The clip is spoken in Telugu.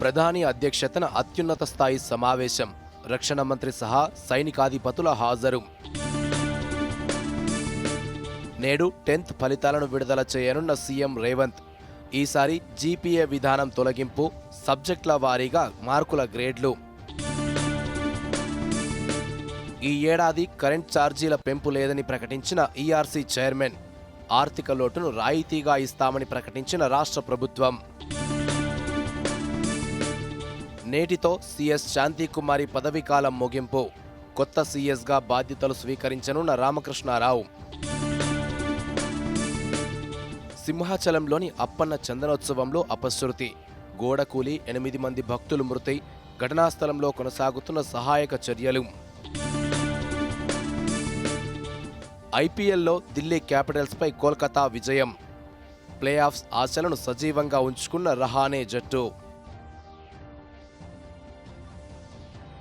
ప్రధాని అధ్యక్షతన అత్యున్నత స్థాయి సమావేశం. రక్షణ మంత్రి సహా సైనికాధిపతుల హాజరు. నేడు 10th ఫలితాలను విడుదల చేయనున్న సీఎం రేవంత్. ఈసారి జీపీఏ విధానం తొలగింపు, సబ్జెక్టుల వారీగా మార్కుల గ్రేడ్లు. ఈ ఏడాది కరెంట్ ఛార్జీల పెంపు లేదని ప్రకటించిన ఈఆర్సీ చైర్మన్. ఆర్థిక లోటును రాయితీగా ఇస్తామని ప్రకటించిన రాష్ట్ర ప్రభుత్వం. నేటితో సీఎస్ శాంతికుమారి పదవీకాలం ముగింపు. కొత్త సీఎస్గా బాధ్యతలు స్వీకరించనున్న రామకృష్ణారావు. సింహాచలంలోని అప్పన్న చందనోత్సవంలో అపశృతి. గోడకూలి 8 మంది భక్తులు మృతి. ఘటనాస్థలంలో కొనసాగుతున్న సహాయక చర్యలు. ఐపీఎల్లో ఢిల్లీ క్యాపిటల్స్పై కోల్కతా విజయం. ప్లే ఆఫ్స్ ఆశలను సజీవంగా ఉంచుకున్న రహానే జట్టు.